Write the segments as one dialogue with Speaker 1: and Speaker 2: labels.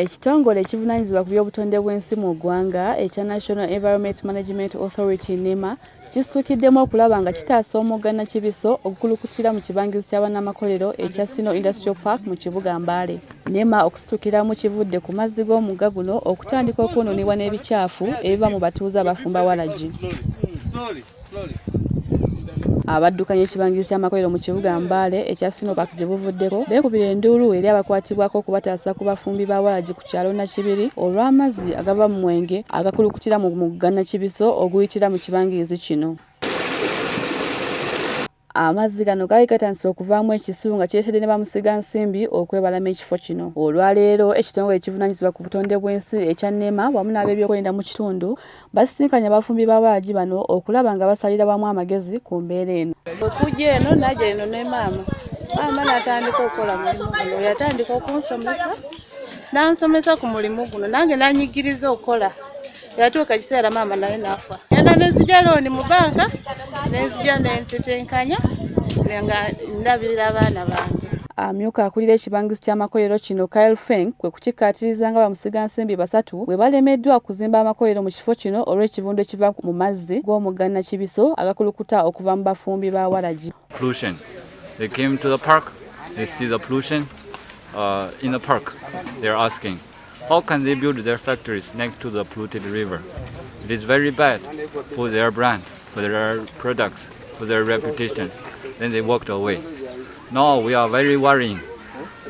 Speaker 1: Ekitongole ekivunaanyizibwa ku by'obutonde bw'ensi mu ggwanga ekya National Environment Management Authority NEMA kisituukiddemu okulaba nga kitaasa omugga Nakibiso ogukulukutira mu kibangirizi kya bannamakolero ekya Sino Industrial Park mu kibuga Mbale. NEMA okusituukiramu kivudde ku mazzi g'omugga guno okutandika okwonoonebwa n'ebicaafu ebiva mu batuuze abafumba Waragi. Abaddukanya ekibangirizi ky'amakolero mu kibuga Mbale ekya Sino Park gye buvuddeko beekubira enduulu eri abakwatibwako okubataasa ku bafumbi ba Waragi ku kyalo Nakibiri olw'amazzi agava mu mwenge agakulukutira mu mugga Nakibiso oguyitira mu kibangirizi kino. Amazzi gano gaali gatandise okuvaamu ekisu nga kireetedde ne bamusiga nsimbi okwebalama ekifo kino. Olwaleero ekitongole ekivunaanyizibwa ku butonde bw'ensi ekya NEMA wamu n'ab'ebyokwerinda mu kitundu basisinkanye abafumbi ba Waragi bano okulaba nga basalira wamu amagezi ku mbeera eno.
Speaker 2: Okujja eno najja eno ne maama. Maama n'atandika okukola mulimu guno. Yatandika okunsomesa. N'ansomesa ku mulimu guno. Nange n'anyigiriza okukola. Yatuuka kiseera maama naye n'afa. Yenda n'enzija looni mu banka, n'enzija n'entetenkanya nga ndabirira abaana bange.
Speaker 1: Amyuka akulira ekibangirizi ky'amakolero kino Kyle Feng kwe kukikkaatiriza nga bamusiga nsimbi basatu bwe balemeddwa okuzimba amakolero mu kifo kino olw'ekivundu ekiva mu mazzi g'omugga Nakibiso agakulukuta okuva mu bafumbi ba Waragi.
Speaker 3: Pollution. They came to the park, they see the pollution in the park. They're asking, how can they build their factories next to the polluted river? It is very bad for their brand, for their products, for their reputation. Then they walked away. Now we are very worrying.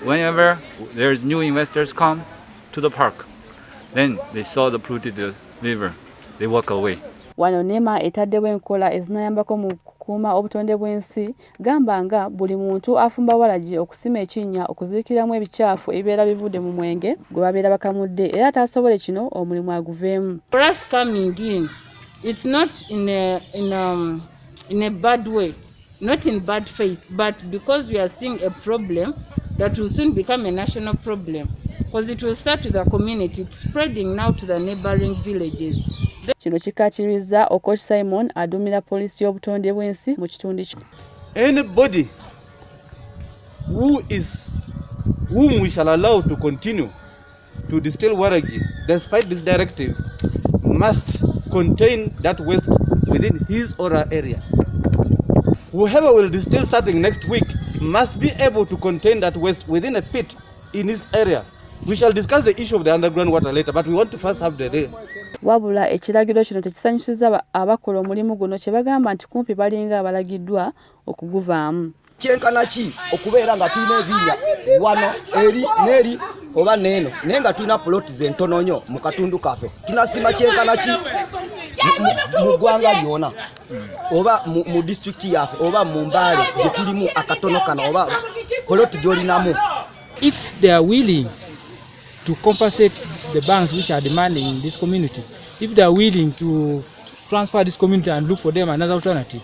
Speaker 3: Whenever there's new investors come to the park, then they saw the polluted river, they walk away.
Speaker 1: Wano NEMA etaddewo enkola ezinayambako mu kukuuma obutonde bw'ensi gamba nga buli muntu afumba Waragi okusima ekinnya okuziikiramu ebicaafu ebibeera bivudde mu mwenge gwe babeera bakamudde era ataasobole kino omulimu aguveemu.
Speaker 4: For us coming in, it's not in a bad way, not in bad faith, but because we are seeing a problem that will soon become a national problem. Because it will start with the community, it's spreading now to the neighboring villages.
Speaker 1: Kino kikkaatirizza Okoch Simon aduumira poliisi y'obutonde bw'ensi mu kitundu kino.
Speaker 5: Anybody whom we shall allow to continue to distill Waragi despite this directive must contain that waste within his or her area. Whoever will distill starting next week must be able to contain that waste within a pit in his area. We shall discuss the issue of the underground water later, but we want to first have the rain.
Speaker 1: Wabula ekiragiro kino tekisanyusizza abakola omulimu guno kye bagamba nti kumpi balinga abalagiddwa okuguvaamu.
Speaker 6: Kyenkana ki okubeera nga tulina ebinya wano eri n'eri oba n'eno naye nga tulina poloti zentono nnyo mu katundu kaffe. Tunasima kyenkana ki mu ggwanga lyonna oba mu disitulikiti yaffe oba mu Mbale gye tulimu akatono kano oba poloti gy'olinamu.
Speaker 7: If they are willing to compensate the banks which are demanding in this community, if they are willing to transfer this community and look for them another alternative,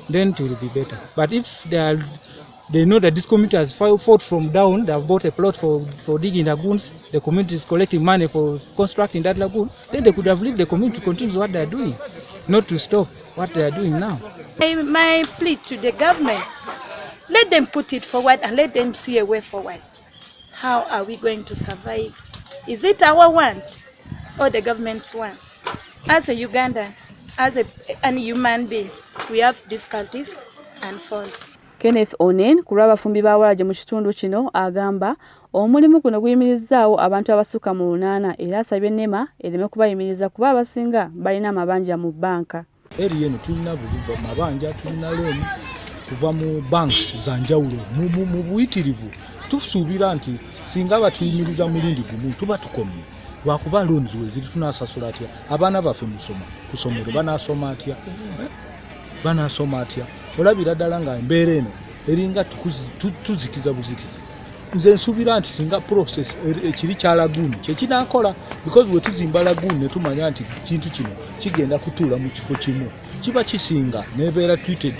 Speaker 7: then it will be better. But if they know that this community has fought from down, they have bought a plot for digging lagoons, the community is collecting money for constructing that lagoon, then they could have left the community to continue what they are doing, not to stop what they are doing now.
Speaker 2: My plea to the government, let them put it forward and let them see a way forward. How are we going to survive? Is it our want or the government's want? As a Ugandan, as a human being, we have difficulties and faults.
Speaker 1: Kenneth Onen ku lw'abafumbi ba Waragi mu kitundu kino agamba omulimu guno guyimirizzaawo abantu abasukka mu 8 era asabye NEMA ereme kubayimiriza kuba abasinga balina amabanja mu banka.
Speaker 8: Eri eno tulina mabanja, tulina looni kuva mu banks za njawulo mu buyitirivu. Tusuubira nti singa batuyimiriza mulindi gumu tuba tukomye lwakuba loans we ziri tunasasula atya abaana baffe ku ssomero banasoma atya olabira ddala nga embeera eno eringa tuzikiza buzikizi. Nze nsuubira nti singa process ekiri kya lagoon kyekinakola because we tuzimba lagoon ne tumanya nti kintu kino kigenda kutuula mu kifo kimu kiba kisinga nebeera treated.